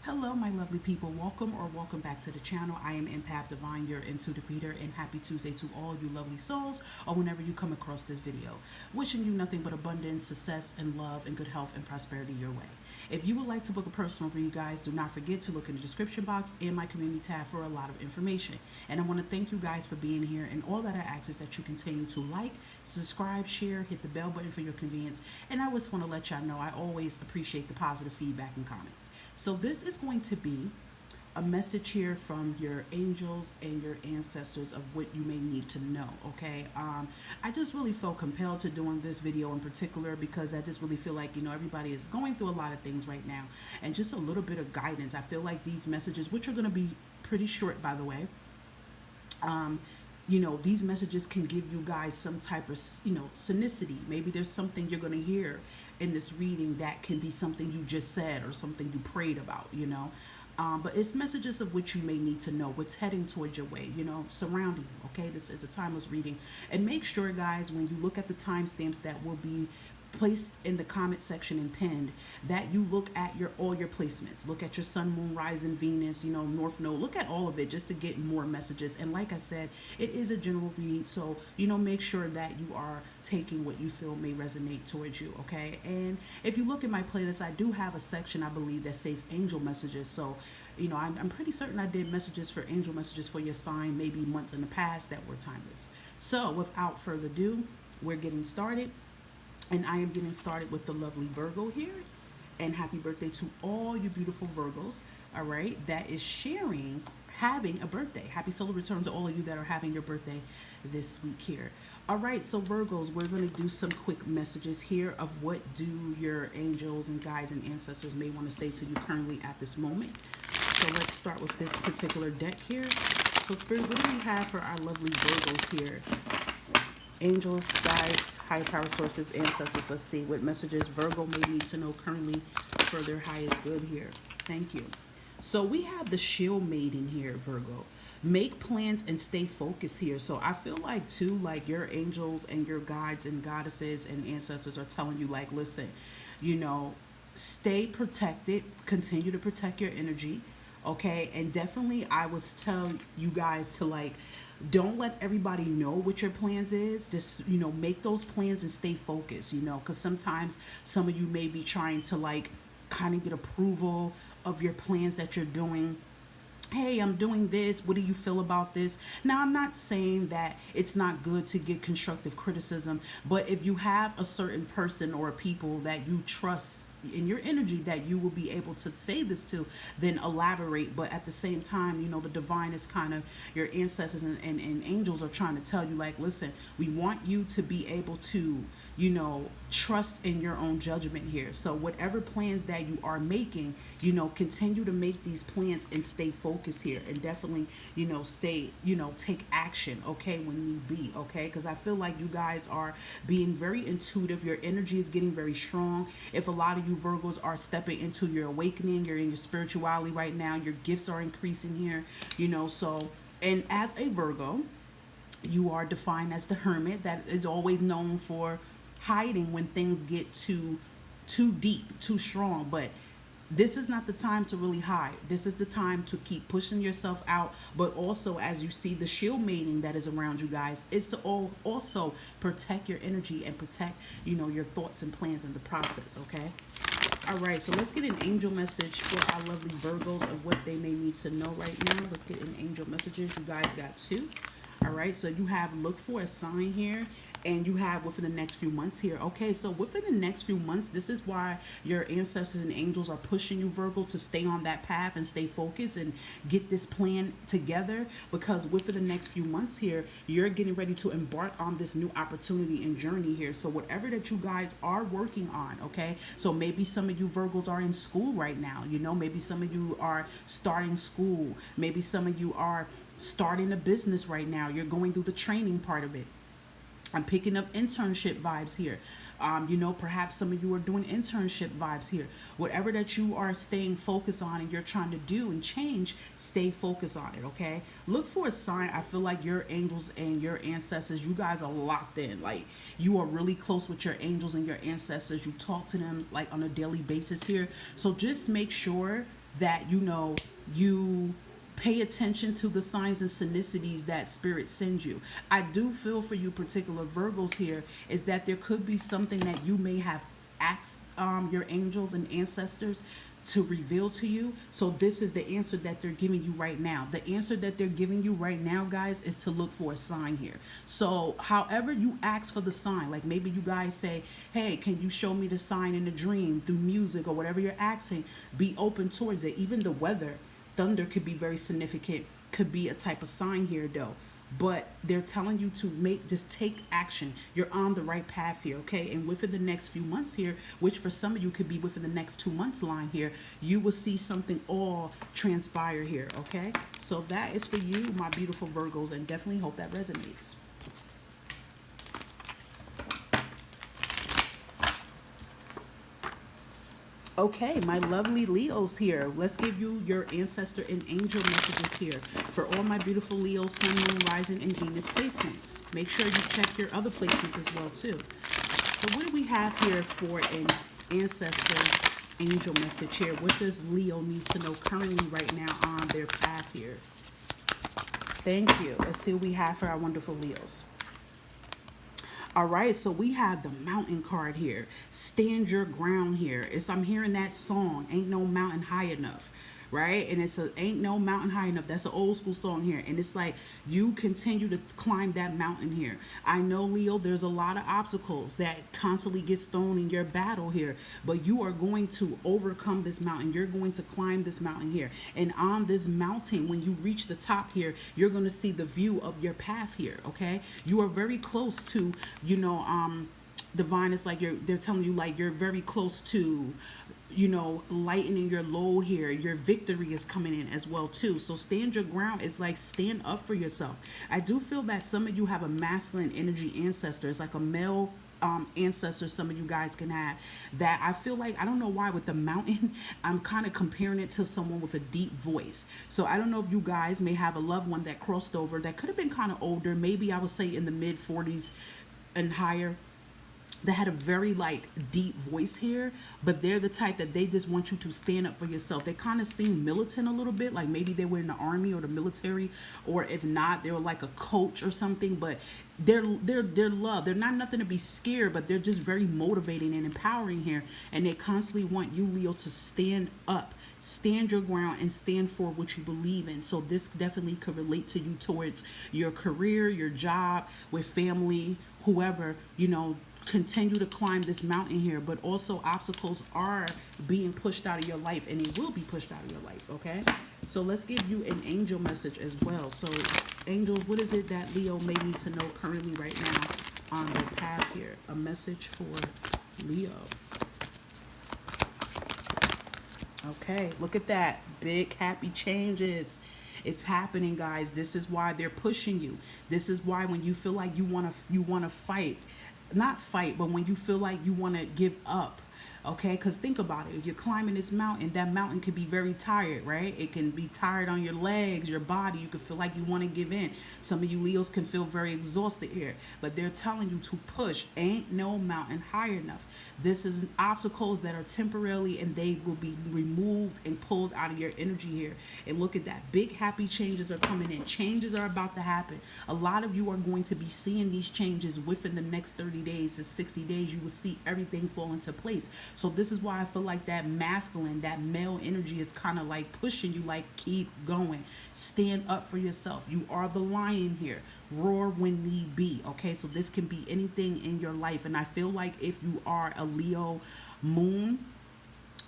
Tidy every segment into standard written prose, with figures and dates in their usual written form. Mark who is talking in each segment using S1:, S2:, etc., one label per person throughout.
S1: Hello, my lovely people. Welcome back to the channel. I am Empath Divine, your intuitive reader, and happy Tuesday to all you lovely souls, or whenever you come across this video. Wishing you nothing but abundance, success, and love, and good health and prosperity your way. If you would like to book a personal read, guys, do not forget to look in the description box and my community tab for a lot of information. And I want to thank you guys for being here, and all that I ask is that you continue to like, subscribe, share, hit the bell button for your convenience, and I just want to let y'all know I always appreciate the positive feedback and comments. So this is going to be a message here from your angels and your ancestors of what you may need to know. Okay, I just really felt compelled to doing this video in particular because I just really feel like everybody is going through a lot of things right now, and just a little bit of guidance. I feel like these messages, which are going to be pretty short by the way, these messages can give you guys some type of, synchronicity. Maybe there's something you're going to hear in this reading that can be something you just said or something you prayed about, But it's messages of which you may need to know, what's heading towards your way, surrounding you, okay? This is a timeless reading. And make sure, guys, when you look at the timestamps that will be placed in the comment section and pinned, that you look at all your placements. Look at your sun, moon, rising, Venus, north node. Look at all of it just to get more messages. And like I said, it is a general read, so make sure that you are taking what you feel may resonate towards you, okay? And if you look at my playlist, I do have a section, I believe, that says angel messages. So I'm pretty certain I did messages for angel messages for your sign maybe months in the past that were timeless. So without further ado, we're getting started. And I am getting started with the lovely Virgo here. And happy birthday to all you beautiful Virgos, all right, that is having a birthday. Happy solar return to all of you that are having your birthday this week here. All right, so Virgos, we're going to do some quick messages here of what do your angels and guides and ancestors may want to say to you currently at this moment. So let's start with this particular deck here. So Spirit, what do we have for our lovely Virgos here? Angels, guides, higher power sources, ancestors. Let's see what messages Virgo may need to know currently for their highest good here. Thank you. So we have the shield maiden here, Virgo. Make plans and stay focused here. So I feel like too, like your angels and your guides and goddesses and ancestors are telling you, like, listen, stay protected, continue to protect your energy. Okay, and definitely I would tell you guys to don't let everybody know what your plans is. Just make those plans and stay focused, because sometimes some of you may be trying to kind of get approval of your plans that you're doing. Hey, I'm doing this. What do you feel about this? Now, I'm not saying that it's not good to get constructive criticism, but if you have a certain person or people that you trust in your energy that you will be able to say this to, then elaborate. But at the same time, the divine is kind of your ancestors and angels are trying to tell you, like, listen, we want you to be able to, trust in your own judgment here. So whatever plans that you are making, continue to make these plans and stay focused here, and definitely, stay, take action, okay, when need be, okay? Because I feel like you guys are being very intuitive. Your energy is getting very strong. If a lot of you Virgos are stepping into your awakening, you're in your spirituality right now, your gifts are increasing here, so, and as a Virgo, you are defined as the hermit that is always known for hiding when things get too deep, too strong. But this is not the time to really hide. This is the time to keep pushing yourself out. But also, as you see the shield mating that is around you guys, is to also protect your energy and protect, your thoughts and plans in the process, okay? All right, so let's get an angel message for our lovely Virgos of what they may need to know right now. Let's get an angel messages. You guys got two. All right, so you have look for a sign here, and you have within the next few months here. Okay, so within the next few months, this is why your ancestors and angels are pushing you, Virgo, to stay on that path and stay focused and get this plan together, because within the next few months here, you're getting ready to embark on this new opportunity and journey here. So whatever that you guys are working on, okay, so maybe some of you Virgos are in school right now, maybe some of you are starting school, maybe some of you are starting a business right now. You're going through the training part of it. I'm picking up internship vibes here. Perhaps some of you are doing internship vibes here. Whatever that you are staying focused on and you're trying to do and change, stay focused on it, okay? Look for a sign. I feel like your angels and your ancestors, you guys are locked in. Like, you are really close with your angels and your ancestors. You talk to them like on a daily basis here. So just make sure that, you know, you pay attention to the signs and synchronicities that spirit sends you. I do feel for you particular Virgos here is that there could be something that you may have asked your angels and ancestors to reveal to you. So this is the answer that they're giving you right now. The answer that they're giving you right now, guys, is to look for a sign here. So however you ask for the sign, like maybe you guys say, hey, can you show me the sign in a dream through music or whatever you're asking, be open towards it. Even the weather, thunder could be very significant, could be a type of sign here though. But they're telling you to just take action. You're on the right path here, okay? And within the next few months here, which for some of you could be within the next 2 months line here, you will see something all transpire here, okay? So that is for you, my beautiful Virgos, and definitely hope that resonates. Okay, my lovely Leos here. Let's give you your ancestor and angel messages here for all my beautiful Leo, Sun, Moon, Rising, and Venus placements. Make sure you check your other placements as well, too. So what do we have here for an ancestor angel message here? What does Leo need to know currently right now on their path here? Thank you. Let's see what we have for our wonderful Leos. All right, so we have the mountain card here. Stand your ground here. I'm hearing that song, Ain't No Mountain High Enough, right? And it's Ain't No Mountain High Enough. That's an old school song here. And it's like you continue to climb that mountain here. I know, Leo, there's a lot of obstacles that constantly gets thrown in your battle here, but you are going to overcome this mountain. You're going to climb this mountain here. And on this mountain, when you reach the top here, you're going to see the view of your path here, okay? You are very close to, you know, divine is like they're telling you like you're very close to, you know, lightening your load here. Your victory is coming in as well too. So stand your ground is like stand up for yourself. I do feel that some of you have a masculine energy ancestor. It's like a male ancestor some of you guys can have that. I feel like, I don't know why with the mountain, I'm kind of comparing it to someone with a deep voice. So I don't know if you guys may have a loved one that crossed over that could have been kind of older, maybe I would say in the mid 40s and higher, that had a very like deep voice here, but they're the type that they just want you to stand up for yourself. They kind of seem militant a little bit, like maybe they were in the army or the military, or if not, they were like a coach or something. But they're love. They're not nothing to be scared, but they're just very motivating and empowering here. And they constantly want you, Leo, to stand up, stand your ground, and stand for what you believe in. So this definitely could relate to you towards your career, your job, with family, whoever, you know. Continue to climb this mountain here, but also obstacles are being pushed out of your life, and they will be pushed out of your life, okay? So let's give you an angel message as well. So angels, what is it that Leo may need to know currently right now on their path here? A message for Leo. Okay, look at that. Big happy changes. It's happening, guys. This is why they're pushing you. This is why when you feel like you want to fight, not fight, but when you feel like you want to give up, okay? Because think about it. If you're climbing this mountain, that mountain can be very tired, right? It can be tired on your legs, your body. You can feel like you want to give in. Some of you Leos can feel very exhausted here, but they're telling you to push. Ain't no mountain high enough. This is obstacles that are temporarily, and they will be removed and pulled out of your energy here. And look at that. Big happy changes are coming in. Changes are about to happen. A lot of you are going to be seeing these changes within the next 30 days to 60 days. You will see everything fall into place. So this is why I feel like that masculine, that male energy is kind of like pushing you, like keep going. Stand up for yourself. You are the lion here. Roar when need be, okay? So this can be anything in your life. And I feel like if you are a Leo moon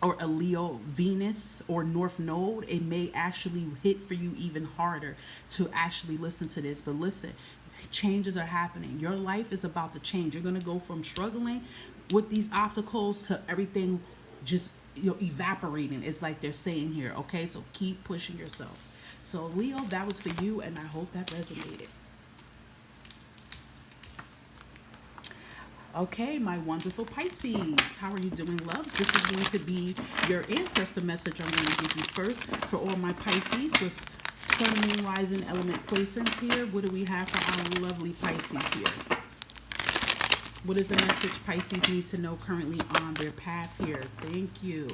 S1: or a Leo Venus or North Node, it may actually hit for you even harder to actually listen to this. But listen, changes are happening. Your life is about to change. You're going to go from struggling with these obstacles to everything just, you know, evaporating. It's like they're saying here, okay? So keep pushing yourself. So Leo, that was for you, and I hope that resonated. Okay, my wonderful Pisces, how are you doing, loves? This is going to be your ancestor message I'm going to give you first for all my Pisces with Sun, Moon, Rising, element placements here. What do we have for our lovely Pisces here? What is the message Pisces need to know currently on their path here? Thank you.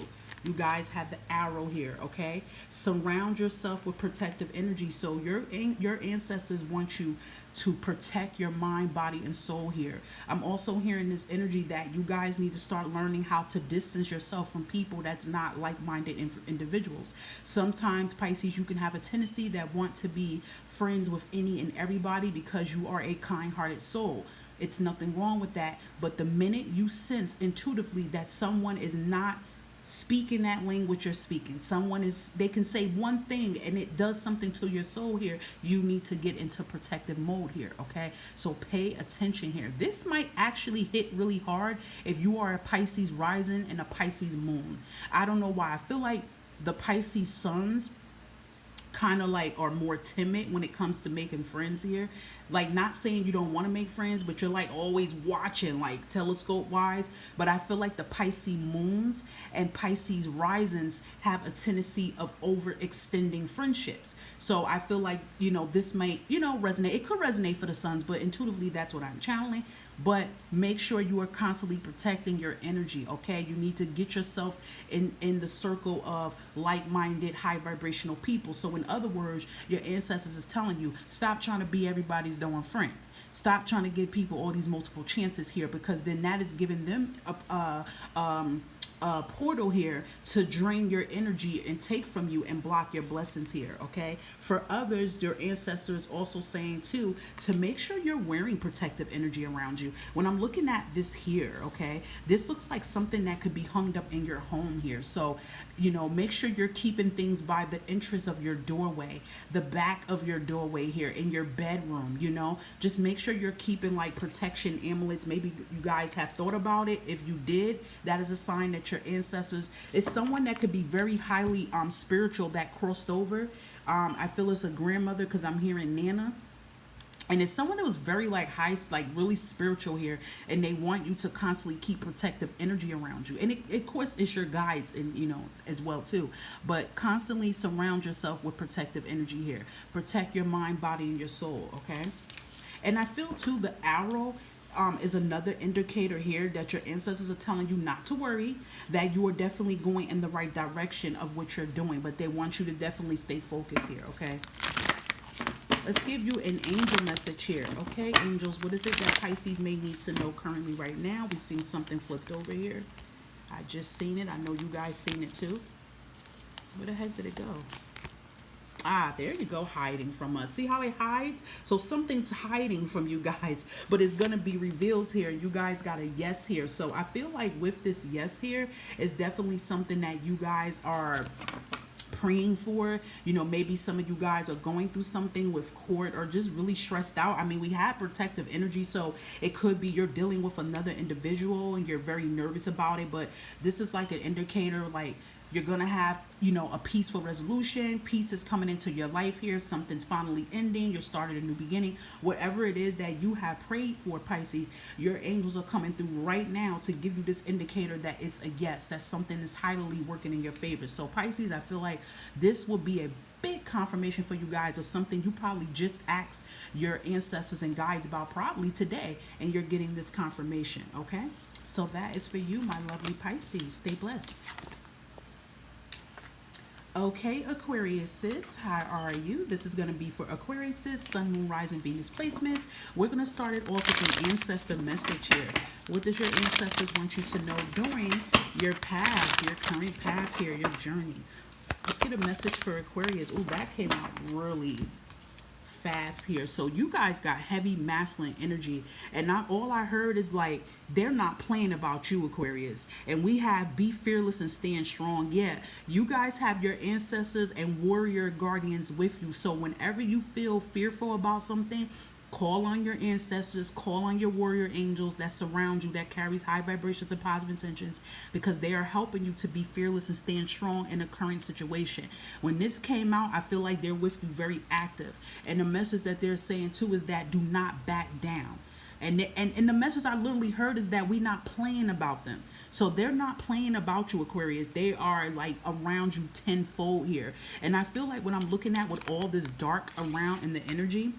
S1: You guys have the arrow here, okay? Surround yourself with protective energy. So your ancestors want you to protect your mind, body, and soul here. I'm also hearing this energy that you guys need to start learning how to distance yourself from people that's not like-minded individuals. Sometimes, Pisces, you can have a tendency that want to be friends with any and everybody because you are a kind-hearted soul. It's nothing wrong with that. But the minute you sense intuitively that someone is not speaking that language you're speaking, they can say one thing and it does something to your soul here, you need to get into protective mode here, okay? So pay attention here. This might actually hit really hard if you are a Pisces rising and a Pisces moon. I don't know why. I feel like the Pisces suns kind of like are more timid when it comes to making friends here. Like, not saying you don't want to make friends, but you're like always watching, like telescope wise. But I feel like the Pisces moons and Pisces risings have a tendency of overextending friendships. So I feel like, this might, resonate. It could resonate for the suns, but intuitively that's what I'm channeling. But make sure you are constantly protecting your energy, okay? You need to get yourself in the circle of like-minded, high vibrational people. So in other words, your ancestors is telling you, stop trying to be everybody's darn friend. Stop trying to give people all these multiple chances here, because then that is giving them a portal here to drain your energy and take from you and block your blessings here, okay? For others, your ancestors also saying too to make sure you're wearing protective energy around you. When I'm looking at this here, okay, this looks like something that could be hung up in your home here. So, make sure you're keeping things by the entrance of your doorway, the back of your doorway here, in your bedroom, just make sure you're keeping like protection amulets. Maybe you guys have thought about it. If you did, that is a sign that your ancestors is someone that could be very highly spiritual that crossed over. I feel it's a grandmother because I'm hearing Nana. And it's someone that was very like high, like really spiritual here, and they want you to constantly keep protective energy around you. And it, of course, it's your guides, and as well too. But constantly surround yourself with protective energy here. Protect your mind, body, and your soul. Okay. And I feel too the arrow is another indicator here that your ancestors are telling you not to worry, that you are definitely going in the right direction of what you're doing, but they want you to definitely stay focused here. Okay. Let's give you an angel message here. Okay, angels, what is it that Pisces may need to know currently right now? We've seen something flipped over here. I just seen it. I know you guys seen it too. Where the heck did it go? Ah, there you go, hiding from us. See how it hides? So something's hiding from you guys, but it's going to be revealed here. You guys got a yes here. So I feel like with this yes here, it's definitely something that you guys are praying for. Maybe some of you guys are going through something with court or just really stressed out. I mean, we have protective energy, so it could be you're dealing with another individual and you're very nervous about it, but this is like an indicator, like you're gonna have a peaceful resolution. Peace is coming into your life here. Something's finally ending. You're starting a new beginning. Whatever it is that you have prayed for, Pisces, your angels are coming through right now to give you this indicator that it's a yes, that something is highly working in your favor. So Pisces, I feel like this will be a big confirmation for you guys, or something you probably just asked your ancestors and guides about probably today, and you're getting this confirmation. Okay, so that is for you, my lovely Pisces. Stay blessed. Okay, Aquarius sis, how are you? This is going to be for Aquarius sis, Sun, Moon, Rising, Venus placements. We're going to start it off with an ancestor message here. What does your ancestors want you to know during your path, your current path here, your journey? Let's get a message for Aquarius. Oh, that came out really fast here. So you guys got heavy masculine energy, and not all I heard is like they're not playing about you, Aquarius. And we have be fearless and stand strong. Yeah, you guys have your ancestors and warrior guardians with you. So whenever you feel fearful about something, call on your ancestors, call on your warrior angels that surround you, that carries high vibrations and positive intentions, because they are helping you to be fearless and stand strong in a current situation. When this came out, I feel like they're with you very active. And the message that they're saying too is that do not back down. And the message I literally heard is that we're not playing about them. So they're not playing about you, Aquarius. They are like around you tenfold here. And I feel like when I'm looking at with all this dark around in the energy,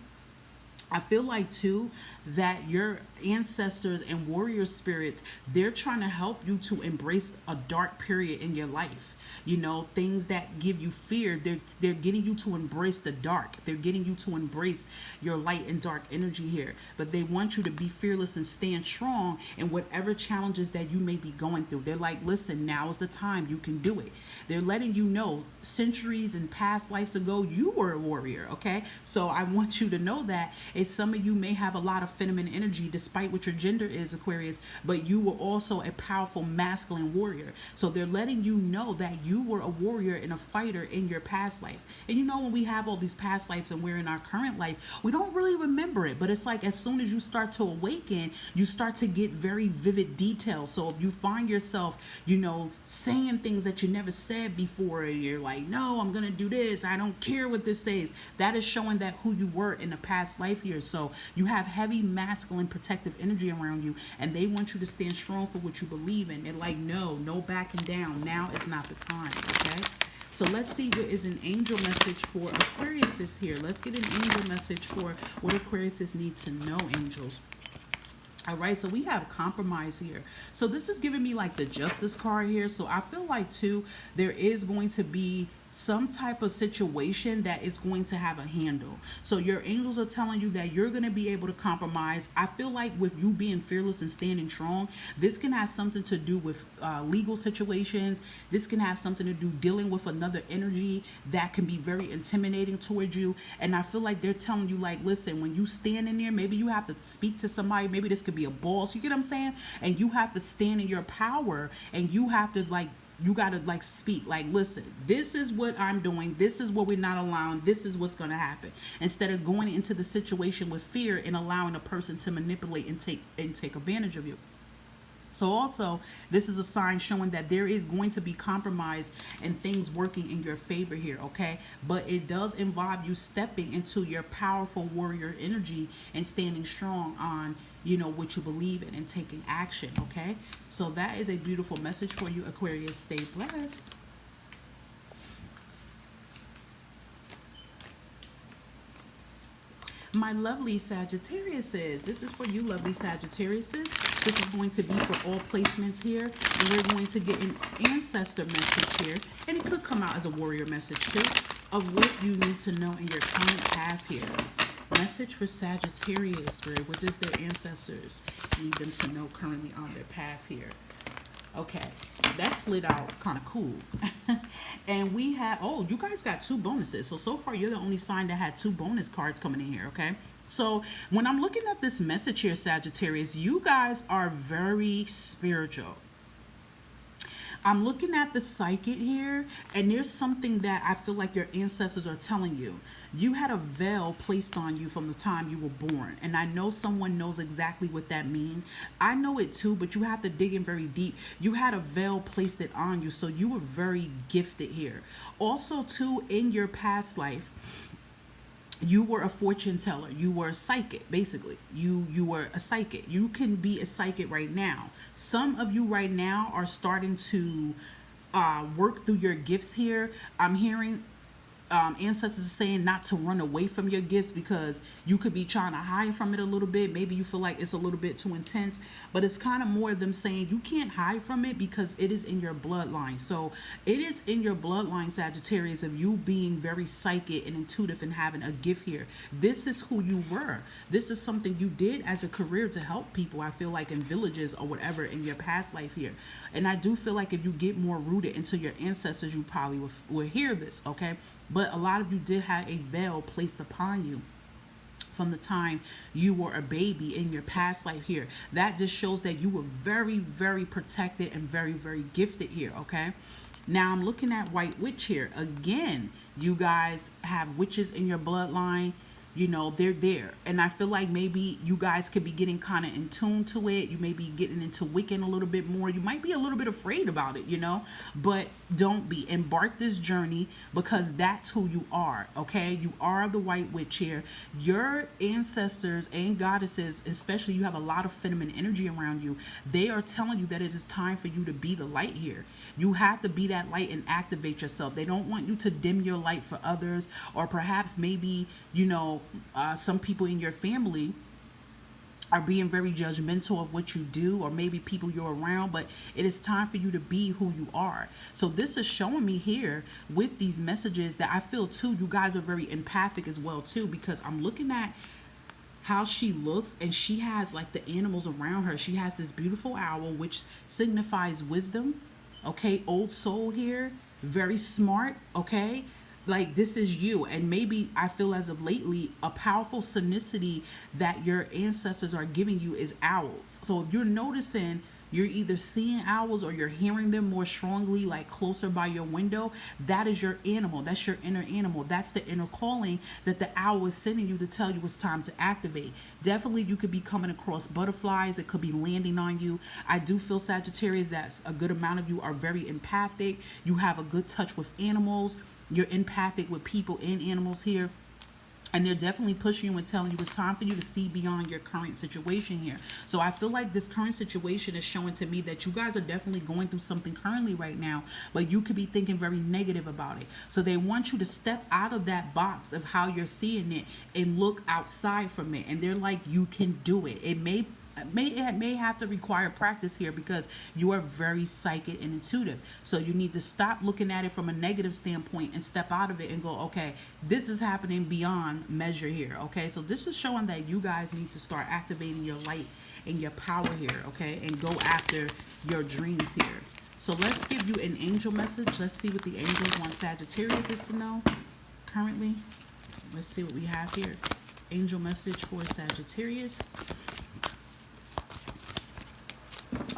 S1: I feel like too that your ancestors and warrior spirits, they're trying to help you to embrace a dark period in your life. You know, things that give you fear, they're getting you to embrace the dark. They're getting you to embrace your light and dark energy here. But they want you to be fearless and stand strong in whatever challenges that you may be going through. They're like, listen, now is the time, you can do it. They're letting you know centuries and past lives ago, you were a warrior, okay? So I want you to know that if some of you may have a lot of feminine energy, despite what your gender is, Aquarius, but you were also a powerful masculine warrior. So they're letting you know that you were a warrior and a fighter in your past life. And you know, when we have all these past lives and we're in our current life, we don't really remember it. But it's like as soon as you start to awaken, you start to get very vivid details. So if you find yourself, you know, saying things that you never said before, and you're like, no, I'm going to do this, I don't care what this says, that is showing that who you were in a past life here. So you have heavy masculine protective energy around you, and they want you to stand strong for what you believe in. They're like, no backing down. Now is not the time, okay? So let's see what is an angel message for Aquarius is here. Let's get an angel message for what Aquarius needs to know, angels. All right, so we have compromise here. So this is giving me like the justice card here. So I feel like too, there is going to be some type of situation that is going to have a handle. So your angels are telling you that you're going to be able to compromise. I feel like with you being fearless and standing strong, this can have something to do with legal situations. This can have something to do dealing with another energy that can be very intimidating towards you. And I feel like they're telling you, like, listen, when you stand in there, maybe you have to speak to somebody. Maybe this could be a boss. You get what I'm saying? And you have to stand in your power, and you have to like, you got to like speak like, listen, this is what I'm doing, this is what we're not allowing, this is what's going to happen, instead of going into the situation with fear and allowing a person to manipulate and take advantage of you. So also, this is a sign showing that there is going to be compromise and things working in your favor here, okay? But it does involve you stepping into your powerful warrior energy and standing strong on, you know, what you believe in and taking action, okay? So that is a beautiful message for you, Aquarius. Stay blessed. My lovely Sagittariuses, this is for you, lovely Sagittariuses. This is going to be for all placements here, and we're going to get an ancestor message here, and it could come out as a warrior message too, of what you need to know in your current path here. Message for Sagittarius, what does their ancestors need them to know currently on their path here? Okay, that slid out kind of cool. And we have, oh, you guys got 2 bonuses. So far, you're the only sign that had 2 bonus cards coming in here, okay? So when I'm looking at this message here, Sagittarius, you guys are very spiritual. I'm looking at the psychic here, and there's something that I feel like your ancestors are telling you. You had a veil placed on you from the time you were born, and I know someone knows exactly what that means. I know it too, but you have to dig in very deep. You had a veil placed it on you, so you were very gifted here. Also too, in your past life, you were a fortune teller. You were a psychic, basically. You were a psychic. You can be a psychic right now. Some of you right now are starting to work through your gifts here. I'm hearing ancestors are saying not to run away from your gifts, because you could be trying to hide from it a little bit. Maybe you feel like it's a little bit too intense, but it's kind of more of them saying you can't hide from it because it is in your bloodline. So it is in your bloodline, Sagittarius, of you being very psychic and intuitive and having a gift here. This is who you were. This is something you did as a career to help people, I feel like, in villages or whatever in your past life here. And I do feel like if you get more rooted into your ancestors, you probably will hear this, okay? But a lot of you did have a veil placed upon you from the time you were a baby in your past life here. That just shows that you were very, very protected and very, very gifted here, okay? Now I'm looking at White Witch here. Again, you guys have witches in your bloodline. You know, they're there. And I feel like maybe you guys could be getting kind of in tune to it. You may be getting into Wiccan a little bit more. You might be a little bit afraid about it, you know. But Don't be. Embark this journey because that's who you are, okay? You are the white witch here. Your ancestors and goddesses, especially, you have a lot of feminine energy around you. They are telling you that it is time for you to be the light here. You have to be that light and activate yourself. They don't want you to dim your light for others, or perhaps maybe, some people in your family are being very judgmental of what you do, or maybe people you're around, but it is time for you to be who you are. So this is showing me here with these messages that I feel too, you guys are very empathic as well too, because I'm looking at how she looks, and she has like the animals around her. She has this beautiful owl, which signifies wisdom, okay? Old soul here, very smart, okay? Like, this is you. And maybe I feel as of lately, a powerful synchronicity that your ancestors are giving you is owls. So if you're noticing, you're either seeing owls or you're hearing them more strongly, like closer by your window, that is your animal. That's your inner animal. That's the inner calling that the owl is sending you to tell you it's time to activate. Definitely, you could be coming across butterflies that could be landing on you. I do feel, Sagittarius, that a good amount of you are very empathic. You have a good touch with animals. You're empathic with people and animals here. And they're definitely pushing you and telling you it's time for you to see beyond your current situation here. So I feel like this current situation is showing to me that you guys are definitely going through something currently right now, but you could be thinking very negative about it. So they want you to step out of that box of how you're seeing it and look outside from it. And they're like, you can do it. It may have to require practice here because you are very psychic and intuitive. So you need to stop looking at it from a negative standpoint and step out of it and go, okay, this is happening beyond measure here. Okay, so this is showing that you guys need to start activating your light and your power here, okay, and go after your dreams here. So let's give you an angel message. Let's see what the angels want Sagittarius is to know currently. Let's see what we have here. Angel message for Sagittarius.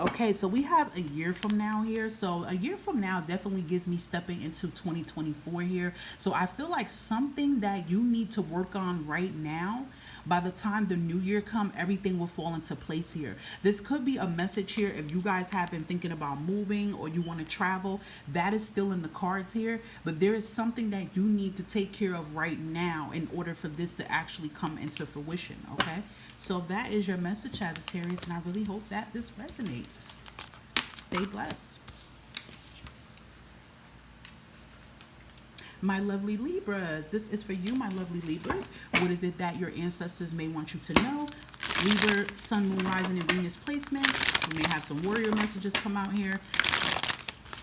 S1: Okay, so we have a year from now here. So a year from now definitely gives me stepping into 2024 here. So I feel like something that you need to work on right now, by the time the new year come, everything will fall into place here. This could be a message here if you guys have been thinking about moving or you want to travel. That is still in the cards here, but there is something that you need to take care of right now in order for this to actually come into fruition, okay? So that is your message, Sagittarius, and I really hope that this resonates. Stay blessed. My lovely Libras, this is for you, my lovely Libras. What is it that your ancestors may want you to know? Libra, Sun, Moon, Rising, and Venus placement. We may have some warrior messages come out here.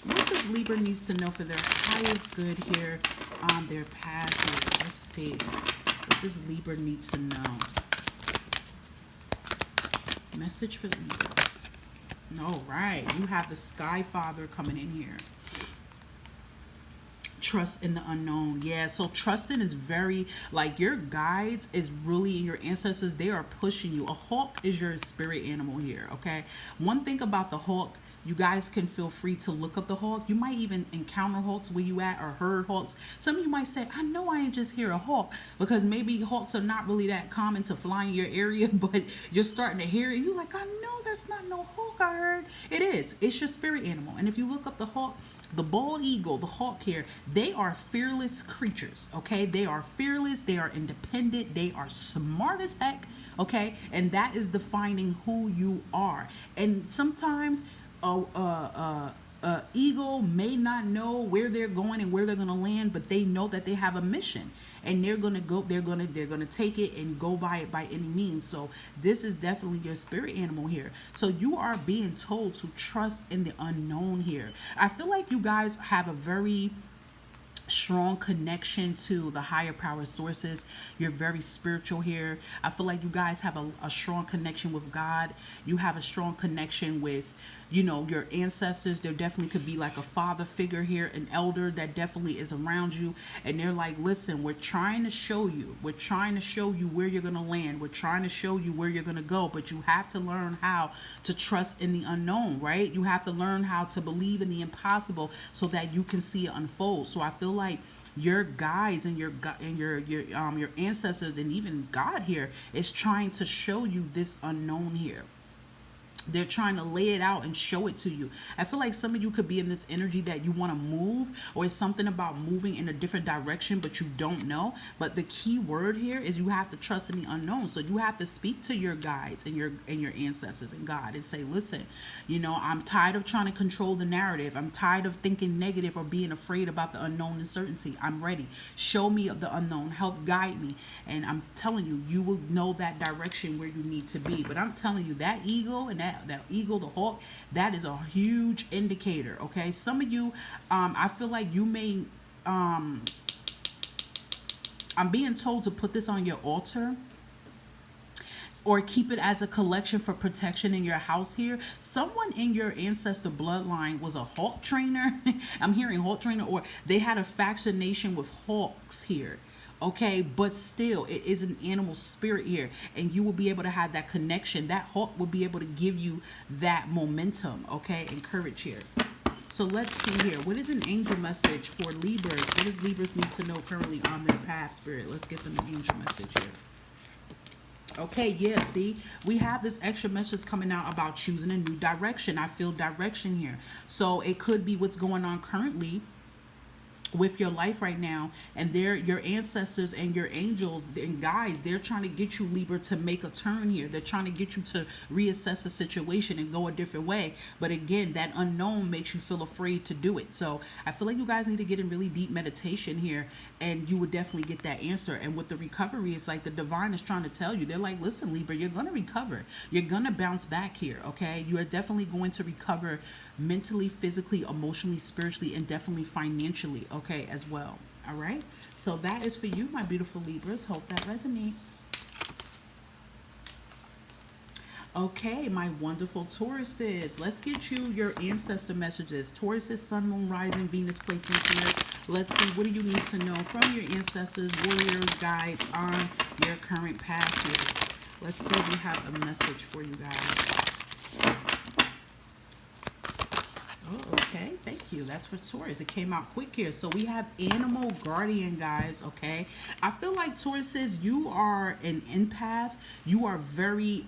S1: What does Libra needs to know for their highest good here on their path here? Let's see. What does Libra needs to know? Message for Libra. All right, you have the Sky Father coming in here. Trust in the unknown. Yeah, so trusting is very, like, your guides is really, your ancestors, they are pushing you. A hawk is your spirit animal here, okay? One thing about the hawk, you guys can feel free to look up the hawk. You might even encounter hawks where you at or heard hawks. Some of you might say, I know I ain't just hear a hawk, because maybe hawks are not really that common to fly in your area, but you're starting to hear it. You're like, I know that's not no hawk I heard. It is. It's your spirit animal. And if you look up the hawk, the bald eagle, the hawk here, they are fearless creatures, okay? They are fearless. They are independent. They are smart as heck, okay? And that is defining who you are. And sometimes eagle may not know where they're going and where they're going to land, but they know that they have a mission, and they're going to go, they're going to take it and go by it by any means. So this is definitely your spirit animal here. So you are being told to trust in the unknown here. I feel like you guys have a very strong connection to the higher power sources. You're very spiritual here. I feel like you guys have a strong connection with God. You have a strong connection with, you know, your ancestors. There definitely could be like a father figure here, an elder that definitely is around you, and they're like, listen, we're trying to show you where you're going to land. We're trying to show you where you're going to go, but you have to learn how to trust in the unknown, right? You have to learn how to believe in the impossible so that you can see it unfold. So I feel like your guides and your ancestors and even God here is trying to show you this unknown here. They're trying to lay it out and show it to you. I feel like some of you could be in this energy that you want to move, or it's something about moving in a different direction, but you don't know. But the key word here is you have to trust in the unknown. So you have to speak to your guides and your ancestors and God and say, listen, you know, I'm tired of trying to control the narrative. I'm tired of thinking negative or being afraid about the unknown uncertainty. I'm ready. Show me of the unknown. Help guide me. And I'm telling you, you will know that direction where you need to be. But I'm telling you, that eagle and that eagle, the hawk, that is a huge indicator. Okay, some of you, I feel like you may, I'm being told to put this on your altar or keep it as a collection for protection in your house here. Someone in your ancestor bloodline was a hawk trainer. I'm hearing hawk trainer, or they had a fascination with hawks here. Okay, but still, it is an animal spirit here, and you will be able to have that connection. That hawk will be able to give you that momentum, okay, and courage here. So let's see here. What is an angel message for Libras? What does Libras need to know currently on their path, Spirit? Let's get them an angel message here. Okay, yeah, see, we have this extra message coming out about choosing a new direction. I feel direction here. So it could be what's going on currently with your life right now, and your ancestors and your angels and guides, they're trying to get you, Libra, to make a turn here. They're trying to get you to reassess the situation and go a different way. But again, that unknown makes you feel afraid to do it. So I feel like you guys need to get in really deep meditation here, and you would definitely get that answer. And with the recovery, it's like the divine is trying to tell you, they're like, listen, Libra, you're going to recover. You're going to bounce back here, okay? You are definitely going to recover mentally, physically, emotionally, spiritually, and definitely financially, okay, as well. All right, so that is for you, my beautiful Libras. Hope that resonates. Okay, my wonderful Tauruses, let's get you your ancestor messages. Tauruses, sun, moon, rising, Venus placements here. Let's see, what do you need to know from your ancestors, warriors, guides on your current path here. Let's see if we have a message for you guys. Oh, okay, thank you. That's for Taurus. It came out quick here. So we have animal guardian, guys, okay? I feel like Tauruses, you are an empath. You are very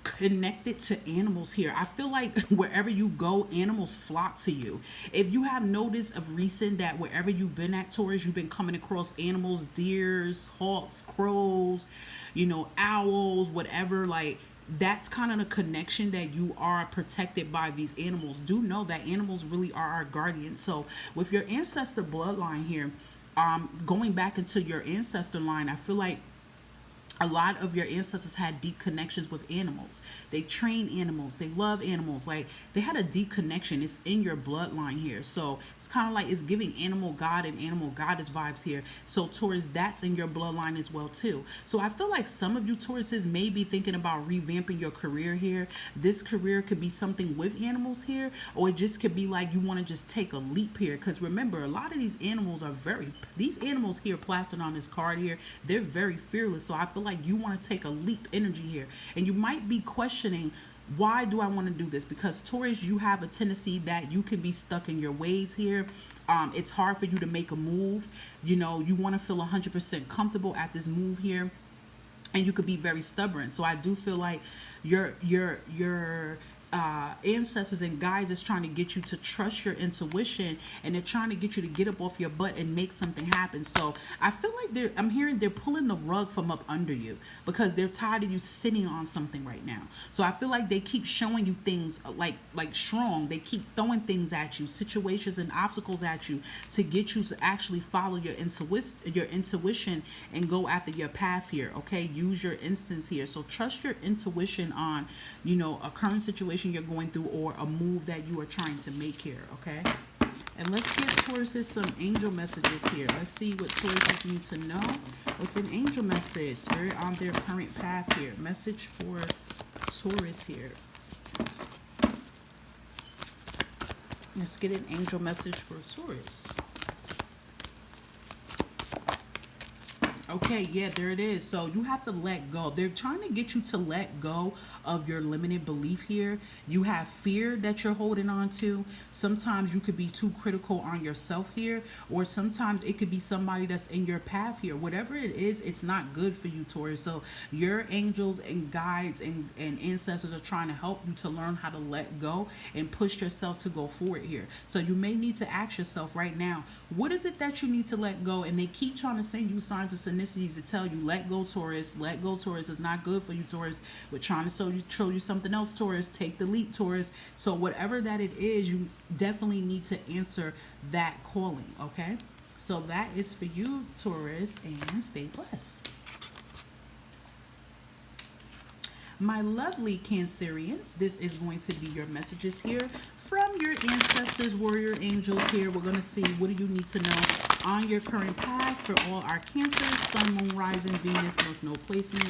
S1: connected to animals here. I feel like wherever you go, animals flock to you. If you have noticed of recent that wherever you've been at, Taurus, you've been coming across animals, deers, hawks, crows, you know, owls, whatever, like, that's kind of a connection that you are protected by these animals. Do know that animals really are our guardians. So with your ancestor bloodline here, going back into your ancestor line, I feel like a lot of your ancestors had deep connections with animals. They train animals. They love animals. Like, they had a deep connection. It's in your bloodline here. So it's kind of like it's giving animal god and animal goddess vibes here. So Taurus, that's in your bloodline as well too. So I feel like some of you Tauruses may be thinking about revamping your career here. This career could be something with animals here, or it just could be like you want to just take a leap here. Because remember, a lot of these animals are these animals here plastered on this card here, they're very fearless. So I feel like you want to take a leap energy here, and you might be questioning, why do I want to do this? Because Taurus, you have a tendency that you can be stuck in your ways here. It's hard for you to make a move. You know, you want to feel 100% comfortable at this move here, and you could be very stubborn. So I do feel like your ancestors and guides is trying to get you to trust your intuition, and they're trying to get you to get up off your butt and make something happen. So I feel like I'm hearing they're pulling the rug from up under you because they're tired of you sitting on something right now. So I feel like they keep showing you things like strong. They keep throwing things at you, situations and obstacles at you, to get you to actually follow your intuition and go after your path here. Okay, use your instincts here. So trust your intuition on, you know, a current situation you're going through or a move that you are trying to make here. Okay, and let's give Tauruses some angel messages here. Let's see what Tauruses need to know with an angel message, Spirit, on their current path here. Message for Taurus here. Let's get an angel message for Taurus. Okay, yeah, there it is. So you have to let go. They're trying to get you to let go of your limited belief here. You have fear that you're holding on to. Sometimes you could be too critical on yourself here, or sometimes it could be somebody that's in your path here. Whatever it is, it's not good for you, Taurus. So your angels and guides and ancestors are trying to help you to learn how to let go and push yourself to go forward here. So you may need to ask yourself right now, what is it that you need to let go? And they keep trying to send you signs of synchronicities to tell you, let go, Taurus. Let go, Taurus. It's not good for you, Taurus. We're trying to show you something else, Taurus. Take the leap, Taurus. So whatever that it is, you definitely need to answer that calling, okay? So that is for you, Taurus, and stay blessed. My lovely Cancerians, this is going to be your messages here from your ancestors, warrior angels here. We're going to see what do you need to know on your current path for all our Cancers, Sun, Moon, Rising, Venus, North Node placement.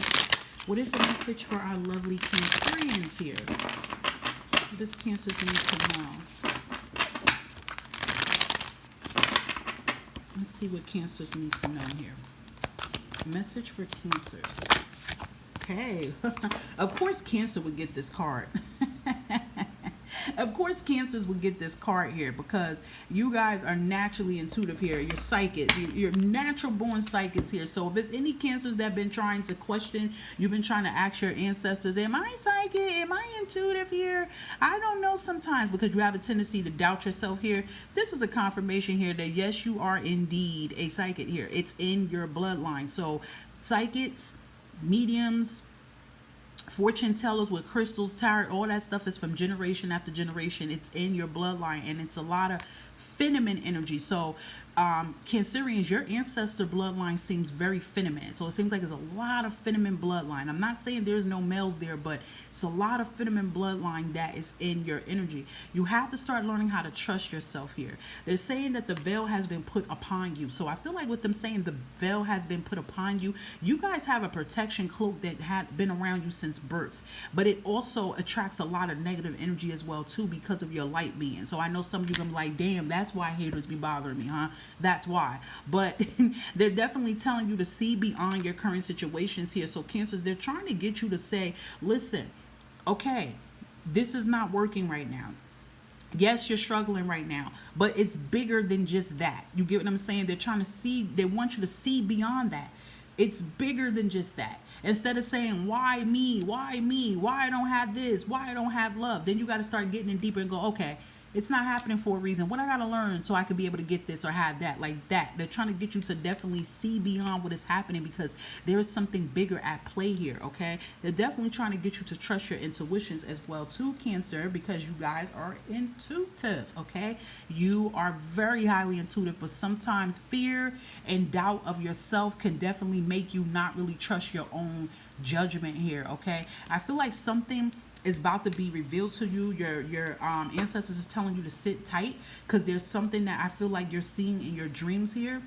S1: What is the message for our lovely Cancerians here? What does Cancers need to know? Let's see what Cancers need to know here. Message for Cancers. Okay. Of course Cancer would get this card. Of course Cancers would get this card here because you guys are naturally intuitive here. You're psychics. You're natural born psychics here. So if there's any Cancers that have been trying to question, you've been trying to ask your ancestors, am I psychic? Am I intuitive here? I don't know sometimes, because you have a tendency to doubt yourself here. This is a confirmation here that yes, you are indeed a psychic here. It's in your bloodline. So psychics, mediums, fortune tellers with crystals, tarot, all that stuff is from generation after generation. It's in your bloodline, and it's a lot of feminine energy. So Cancerians, your ancestor bloodline seems very feminine. So it seems like there's a lot of feminine bloodline. I'm not saying there's no males there, but it's a lot of feminine bloodline that is in your energy. You have to start learning how to trust yourself here. They're saying that the veil has been put upon you. So I feel like with them saying the veil has been put upon you, you guys have a protection cloak that had been around you since birth. But it also attracts a lot of negative energy as well too, because of your light being. So I know some of you gonna be like, damn, that's why haters be bothering me, huh? That's why. But they're definitely telling you to see beyond your current situations here. So Cancers, they're trying to get you to say, listen, okay, this is not working right now. Yes, you're struggling right now, but it's bigger than just that. You get what I'm saying? They're trying to see, they want you to see beyond that. It's bigger than just that. Instead of saying, why me? Why me? Why I don't have this? Why I don't have love? Then you got to start getting in deeper and go, okay, it's not happening for a reason. What I got to learn so I can be able to get this or have that, like that. They're trying to get you to definitely see beyond what is happening, because there is something bigger at play here, okay? They're definitely trying to get you to trust your intuitions as well too, Cancer, because you guys are intuitive, okay? You are very highly intuitive, but sometimes fear and doubt of yourself can definitely make you not really trust your own judgment here, okay? I feel like something is about to be revealed to you. Your ancestors is telling you to sit tight, because there's something that I feel like you're seeing in your dreams here,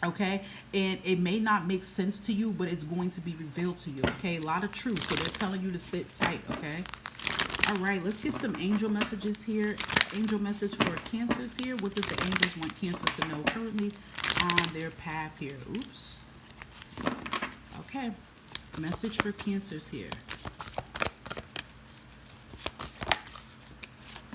S1: okay? And it may not make sense to you, but it's going to be revealed to you, okay? A lot of truth. So they're telling you to sit tight, okay? All right, let's get some angel messages here. Angel message for Cancers here. What does the angels want Cancers to know currently on their path here? Oops. Okay, message for Cancers here.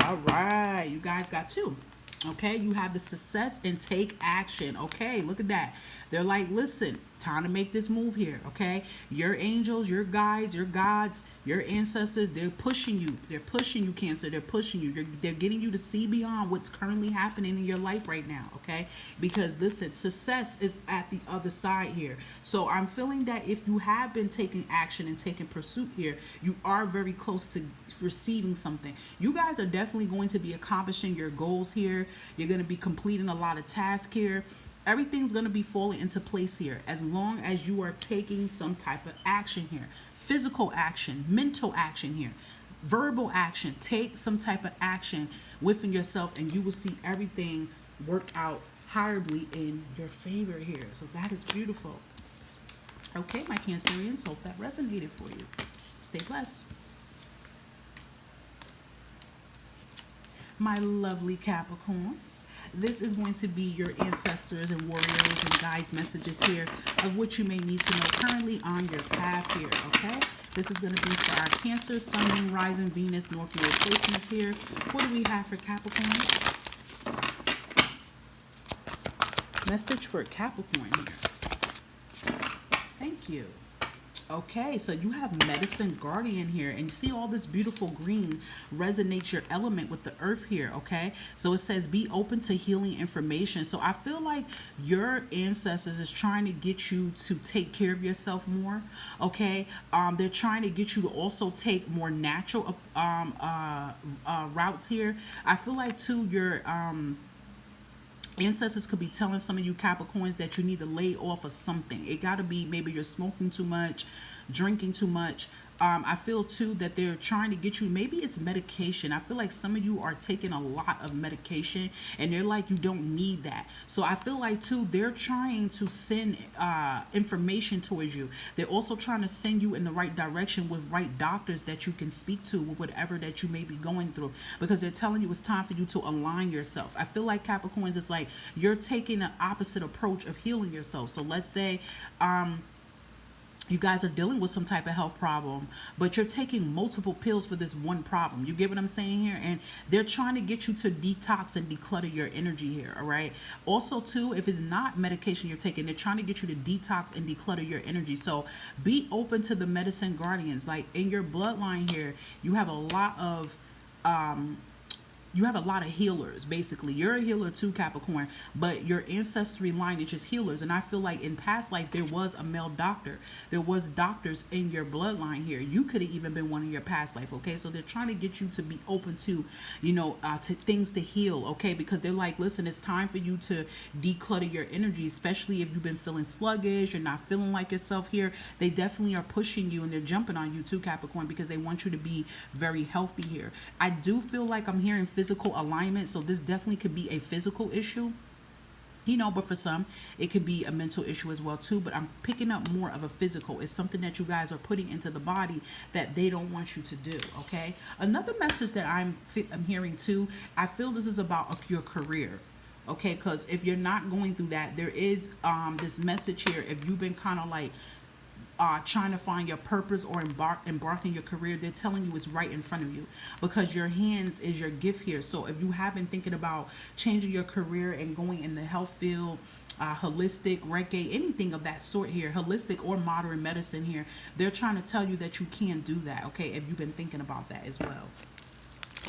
S1: All right, you guys got two. Okay, you have the success and take action. Okay, look at that. They're like, listen, time to make this move here. Okay, your angels, your guides, your gods, your ancestors, they're pushing you. They're pushing you, Cancer. They're pushing you. They're getting you to see beyond what's currently happening in your life right now. Okay, because listen, success is at the other side here. So I'm feeling that if you have been taking action and taking pursuit here, you are very close to receiving something. You guys are definitely going to be accomplishing your goals here. You're going to be completing a lot of tasks here. Everything's going to be falling into place here as long as you are taking some type of action here. Physical action, mental action here, verbal action. Take some type of action within yourself, and you will see everything work out horribly in your favor here. So that is beautiful. Okay, my Cancerians, hope that resonated for you. Stay blessed. My lovely Capricorns, This is going to be your ancestors and warriors and guides messages here of what you may need to know currently on your path here, okay? This is going to be for our Cancer, Sun, Moon, Rising, Venus, North Node placements here. What do we have for Capricorn? Message for Capricorn here. Thank you. Okay, so you have Medicine Guardian here, and you see all this beautiful green resonates your element with the earth here, okay? So it says be open to healing information. So I feel like your ancestors is trying to get you to take care of yourself more, okay? They're trying to get you to also take more natural routes here. I feel like too your ancestors could be telling some of you Capricorns that you need to lay off of something. It got to be maybe you're smoking too much, drinking too much. I feel too that they're trying to get you, maybe it's medication. I feel like some of you are taking a lot of medication and they're like, you don't need that. So I feel like too, they're trying to send information towards you. They're also trying to send you in the right direction with right doctors that you can speak to with whatever that you may be going through, because they're telling you it's time for you to align yourself. I feel like Capricorns, it's like you're taking an opposite approach of healing yourself. So let's say, you guys are dealing with some type of health problem, but you're taking multiple pills for this one problem. You get what I'm saying here? And they're trying to get you to detox and declutter your energy here, all right? Also, too, if it's not medication you're taking, they're trying to get you to detox and declutter your energy. So be open to the medicine guardians. Like in your bloodline here, you have a lot of healers. Basically, you're a healer too, Capricorn, but your ancestry lineage is healers. And I feel like in past life there was a male doctor, there was doctors in your bloodline here. You could have even been one in your past life, okay? So they're trying to get you to be open to, to things to heal, okay? Because they're like, listen, it's time for you to declutter your energy, especially if you've been feeling sluggish, you're not feeling like yourself here. They definitely are pushing you and they're jumping on you too, Capricorn, because they want you to be very healthy here. I do feel like I'm hearing physical alignment, so this definitely could be a physical issue, but for some it could be a mental issue as well too, but I'm picking up more of a physical. It's something that you guys are putting into the body that they don't want you to do, okay? Another message that I'm hearing too, I feel this is about your career, okay? Because if you're not going through that, there is this message here. If you've been kind of like trying to find your purpose or embarking your career, they're telling you it's right in front of you, because your hands is your gift here. So if you have been thinking about changing your career and going in the health field, holistic, Reiki, anything of that sort here, holistic or modern medicine here, they're trying to tell you that you can do that, okay, if you've been thinking about that as well.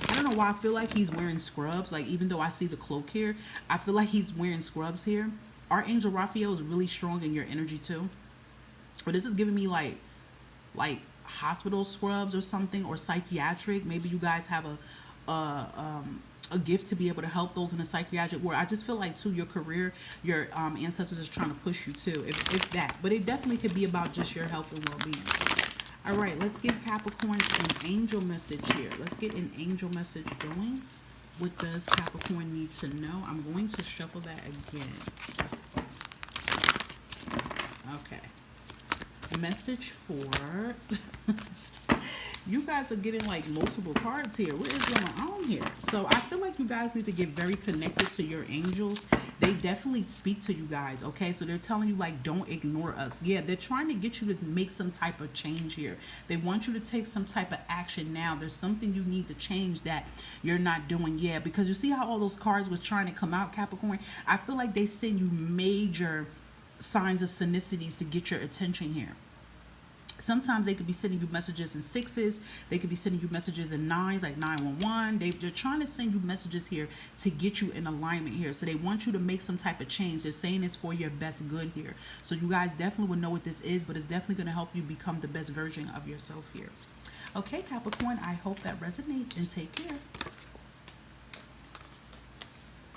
S1: I don't know why I feel like he's wearing scrubs. Like, even though I see the cloak here, I feel like he's wearing scrubs here. Archangel Raphael is really strong in your energy too. But this is giving me like hospital scrubs or something, or psychiatric. Maybe you guys have a gift to be able to help those in a psychiatric ward. I just feel like too, your career, your ancestors is trying to push you too, if that. But it definitely could be about just your health and well-being. All right, let's give Capricorn an angel message here. Let's get an angel message going. What does Capricorn need to know? I'm going to shuffle that again. Okay. Message for you guys are getting like multiple cards here. What is going on here? So I feel like you guys need to get very connected to your angels. They definitely speak to you guys, okay? So they're telling you like, don't ignore us. Yeah, they're trying to get you to make some type of change here. They want you to take some type of action now. There's something you need to change that you're not doing yet, because you see how all those cards was trying to come out, Capricorn? I feel like they send you major signs of synchronicities to get your attention here. Sometimes they could be sending you messages in 6s. They could be sending you messages in 9s, like 911. They're trying to send you messages here to get you in alignment here. So they want you to make some type of change. They're saying it's for your best good here. So you guys definitely would know what this is, but it's definitely going to help you become the best version of yourself here. Okay, Capricorn, I hope that resonates, and take care.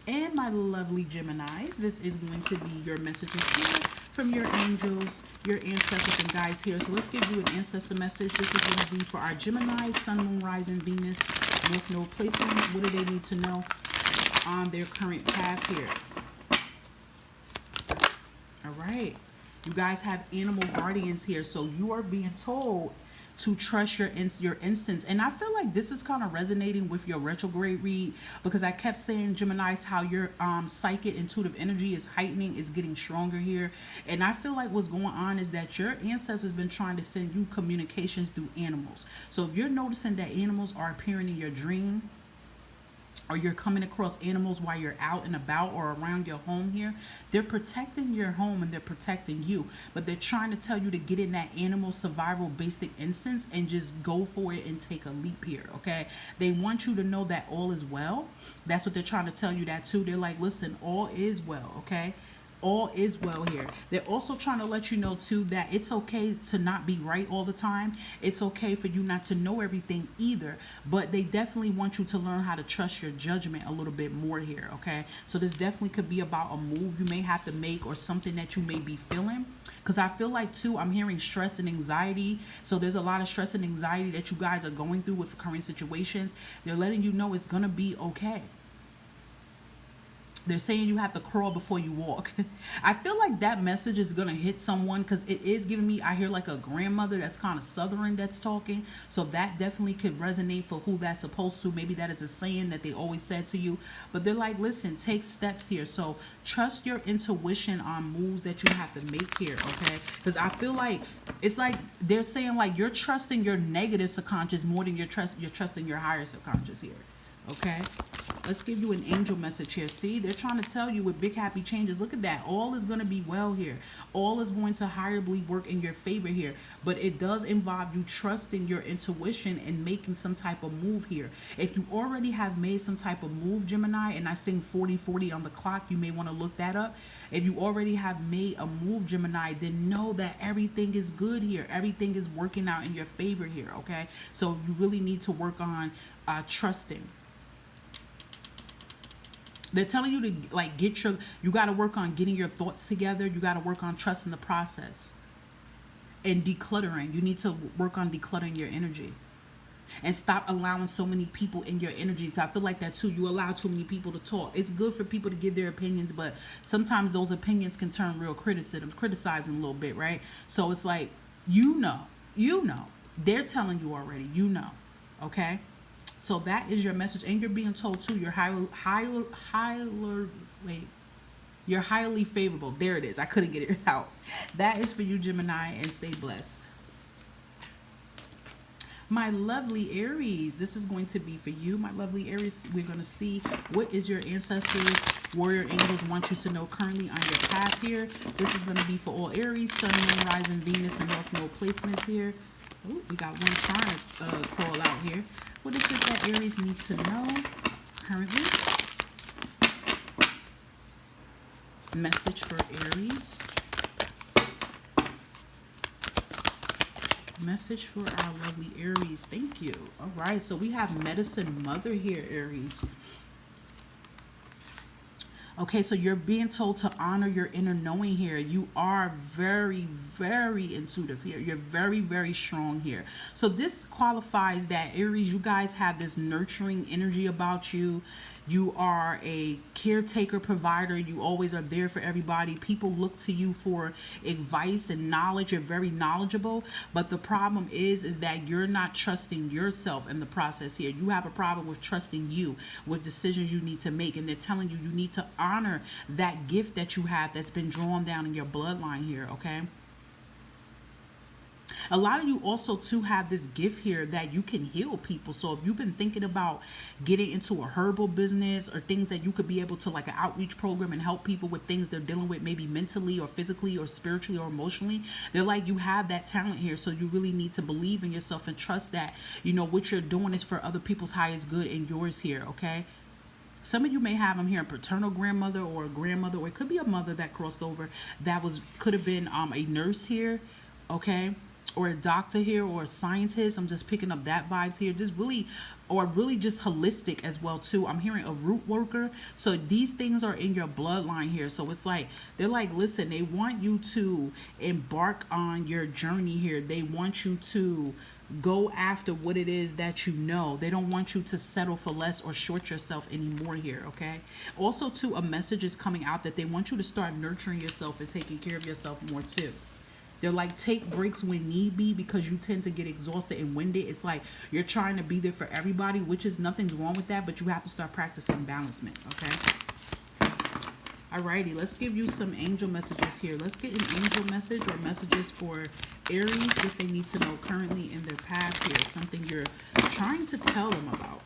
S1: And my lovely Geminis, this is going to be your messages here from your angels, your ancestors and guides here. So let's give you an ancestor message. This is going to be for our Geminis, Sun, Moon, Rising, Venus, North Node placements. What do they need to know on their current path here? All right. You guys have animal guardians here. So you are being told to trust your instincts. And I feel like this is kind of resonating with your retrograde read, because I kept saying, Gemini's, how your psychic intuitive energy is heightening, is getting stronger here. And I feel like what's going on is that your ancestors been trying to send you communications through animals. So if you're noticing that animals are appearing in your dream, or you're coming across animals while you're out and about or around your home here, they're protecting your home and they're protecting you. But they're trying to tell you to get in that animal survival basic instance and just go for it and take a leap here, okay? They want you to know that all is well. That's what they're trying to tell you that too. They're like, listen, all is well, okay? All is well here. They're also trying to let you know too that it's okay to not be right all the time. It's okay for you not to know everything either, but they definitely want you to learn how to trust your judgment a little bit more here, okay? So this definitely could be about a move you may have to make, or something that you may be feeling, because I feel like too, I'm hearing stress and anxiety. So there's a lot of stress and anxiety that you guys are going through with current situations. They're letting you know it's gonna be okay. They're saying you have to crawl before you walk. I feel like that message is going to hit someone, because it is giving me, I hear like a grandmother that's kind of Southern that's talking. So that definitely could resonate for who that's supposed to. Maybe that is a saying that they always said to you. But they're like, listen, take steps here. So trust your intuition on moves that you have to make here, okay? Because I feel like it's like they're saying like you're trusting your negative subconscious more than you're trusting your higher subconscious here. Okay, let's give you an angel message here. See, they're trying to tell you with big happy changes. Look at that. All is going to be well here. All is going to higherly work in your favor here. But it does involve you trusting your intuition and making some type of move here. If you already have made some type of move, Gemini, and I sing 4040 on the clock, you may want to look that up. If you already have made a move, Gemini, then know that everything is good here. Everything is working out in your favor here, okay? So you really need to work on trusting. They're telling you to like you got to work on getting your thoughts together. You got to work on trusting the process and decluttering. You need to work on decluttering your energy and stop allowing so many people in your energy. So I feel like that too. You allow too many people to talk. It's good for people to give their opinions, but sometimes those opinions can turn real criticizing a little bit, right? So it's like, you know, they're telling you already, okay? So that is your message, and you're being told too, you're you're highly favorable. There it is. I couldn't get it out. That is for you, Gemini, and stay blessed. My lovely Aries, this is going to be for you, my lovely Aries. We're going to see what is your ancestors, warrior angels want you to know currently on your path here. This is going to be for all Aries, Sun, Moon, Rising, Venus, and North Node placements here. Ooh, we got one trying to crawl out here. What is it that Aries needs to know currently? Message for Aries. Message for our lovely Aries. Thank you. All right, so we have Medicine Mother here, Aries. Okay, so you're being told to honor your inner knowing here. You are very, very intuitive here. You're very, very strong here. So this qualifies that, Aries, you guys have this nurturing energy about you. You are a caretaker, provider. You always are there for everybody. People look to you for advice and knowledge. You're very knowledgeable. But the problem is that you're not trusting yourself in the process here. You have a problem with trusting you with decisions you need to make. And they're telling you need to honor that gift that you have that's been drawn down in your bloodline here, okay? A lot of you also too have this gift here that you can heal people. So if you've been thinking about getting into a herbal business or things that you could be able to, like an outreach program, and help people with things they're dealing with, maybe mentally or physically or spiritually or emotionally, they're like, you have that talent here. So you really need to believe in yourself and trust that, what you're doing is for other people's highest good and yours here, okay? Some of you may have them here, a paternal grandmother or a grandmother, or it could be a mother that crossed over that could have been a nurse here, okay? Or a doctor here, or a scientist. I'm just picking up that vibes here. Just really, or really just holistic as well too. I'm hearing a root worker. So these things are in your bloodline here. So it's like, they're like, listen, they want you to embark on your journey here. They want you to go after what it is that you know. They don't want you to settle for less or short yourself anymore here, okay? Also too, a message is coming out that they want you to start nurturing yourself and taking care of yourself more too. They're like, take breaks when need be, because you tend to get exhausted and winded. It's like you're trying to be there for everybody, which is nothing wrong with that, but you have to start practicing balancement, okay? Alrighty, let's give you some angel messages here. Let's get an angel message or messages for Aries, what they need to know currently in their path here. Something you're trying to tell them about.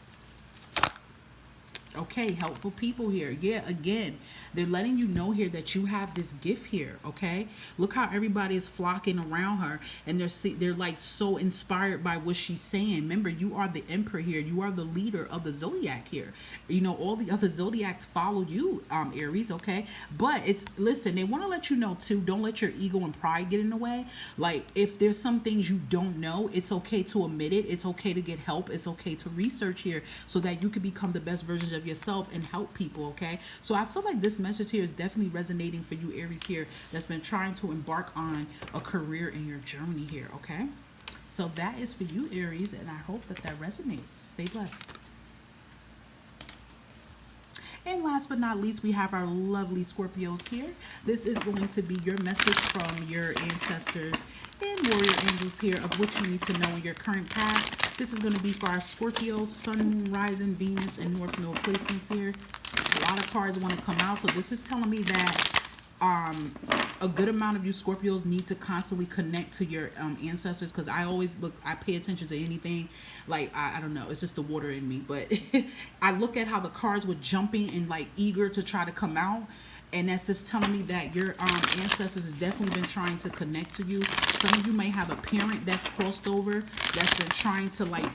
S1: Okay, helpful people here. Yeah, again, they're letting you know here that you have this gift here, okay? Look how everybody is flocking around her, and they're like so inspired by what she's saying. Remember, you are the emperor here. You are the leader of the zodiac here. You know, all the other zodiacs follow you, Aries, okay? But listen, they want to let you know too, don't let your ego and pride get in the way. Like, if there's some things you don't know, it's okay to admit it. It's okay to get help. It's okay to research here so that you can become the best versions of yourself and help people, okay? So I feel like this message here is definitely resonating for you, Aries, here, that's been trying to embark on a career in your journey here, okay? So that is for you, Aries, and I hope that resonates. Stay blessed. And last but not least, we have our lovely Scorpios here. This is going to be your message from your ancestors and warrior angels here of what you need to know in your current path. This is going to be for our Scorpios, Sun, Moon, Rising, Venus, and North Node placements here. A lot of cards want to come out, so this is telling me that a good amount of you Scorpios need to constantly connect to your ancestors, because I pay attention to anything. Like, I don't know, it's just the water in me, but I look at how the cards were jumping and like eager to try to come out, and that's just telling me that your ancestors has definitely been trying to connect to you. Some of you may have a parent that's crossed over, that's been trying to like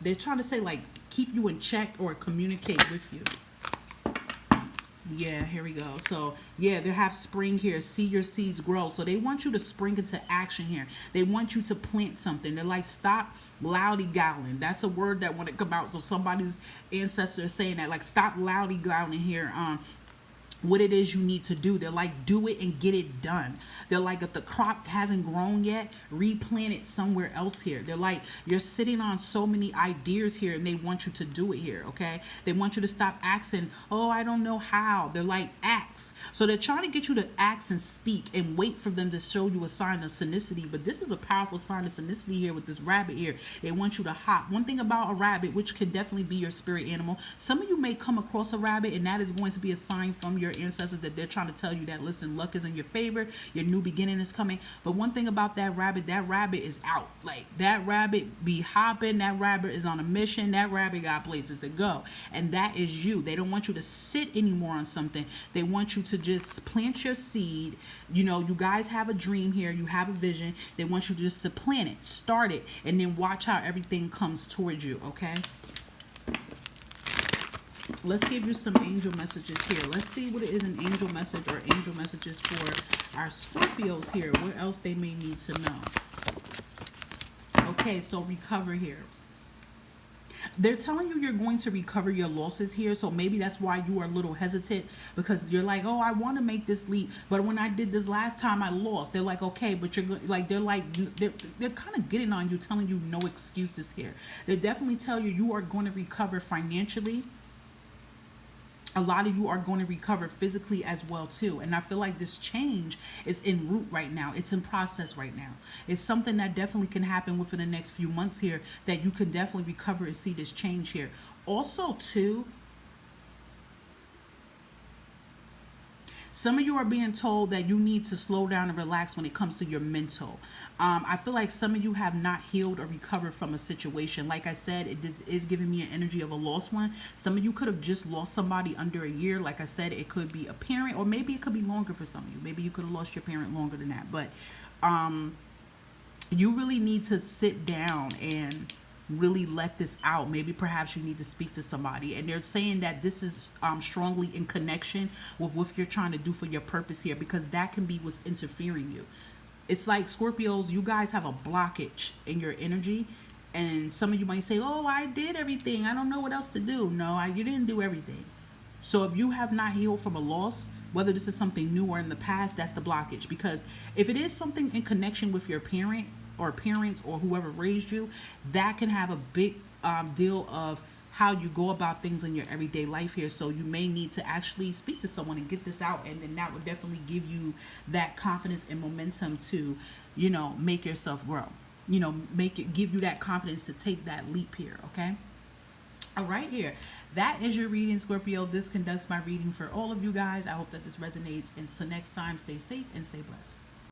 S1: they're trying to say like keep you in check or communicate with you. Yeah, here we go. So yeah, they have spring here. See your seeds grow. So they want you to spring into action here. They want you to plant something. They're like, stop loudygowling. That's a word that want to come out. So somebody's ancestor is saying that, like, stop loudygowling here. What it is you need to do. They're like, do it and get it done. They're like, if the crop hasn't grown yet, replant it somewhere else here. They're like, you're sitting on so many ideas here, and they want you to do it here, okay? They want you to stop asking, oh, I don't know how. They're like, ask. So they're trying to get you to ask and speak and wait for them to show you a sign of synchronicity. But this is a powerful sign of synchronicity here with this rabbit here. They want you to hop. One thing about a rabbit, which can definitely be your spirit animal, some of you may come across a rabbit, and that is going to be a sign from your ancestors that they're trying to tell you that, listen, luck is in your favor, your new beginning is coming. But one thing about that rabbit is out. Like, that rabbit be hopping. That rabbit is on a mission. That rabbit got places to go, and that is you. They don't want you to sit anymore on something. They want you to just plant your seed. You know, you guys have a dream here, you have a vision. They want you just to plant it, start it, and then watch how everything comes towards you, okay? Let's give you some angel messages here. Let's see what it is, an angel message or angel messages for our Scorpios here. What else they may need to know. Okay, so recover here. They're telling you you're going to recover your losses here. So maybe that's why you are a little hesitant, because you're like, oh, I want to make this leap, but when I did this last time, I lost. They're like, okay, but you're like, they're kind of getting on you, telling you no excuses here. They definitely tell you you are going to recover financially. A lot of you are going to recover physically as well too. And I feel like this change is en route right now. It's in process right now. It's something that definitely can happen within the next few months here, that you can definitely recover and see this change here. Also too, some of you are being told that you need to slow down and relax when it comes to your mental. I feel like some of you have not healed or recovered from a situation. Like I said, it is giving me an energy of a lost one. Some of you could have just lost somebody under a year. Like I said, it could be a parent, or maybe it could be longer for some of you. Maybe you could have lost your parent longer than that. But you really need to sit down and really let this out. Maybe perhaps you need to speak to somebody, and they're saying that this is strongly in connection with what you're trying to do for your purpose here, because that can be what's interfering you. It's like, Scorpios, you guys have a blockage in your energy, and some of you might say, oh, I did everything, I don't know what else to do. No, you didn't do everything. So if you have not healed from a loss, whether this is something new or in the past, that's the blockage. Because if it is something in connection with your parent or parents or whoever raised you, that can have a big deal of how you go about things in your everyday life here. So you may need to actually speak to someone and get this out, and then that would definitely give you that confidence and momentum to, make yourself grow. Give you that confidence to take that leap here, okay? All right, here. That is your reading, Scorpio. This conducts my reading for all of you guys. I hope that this resonates. Until next time, stay safe and stay blessed.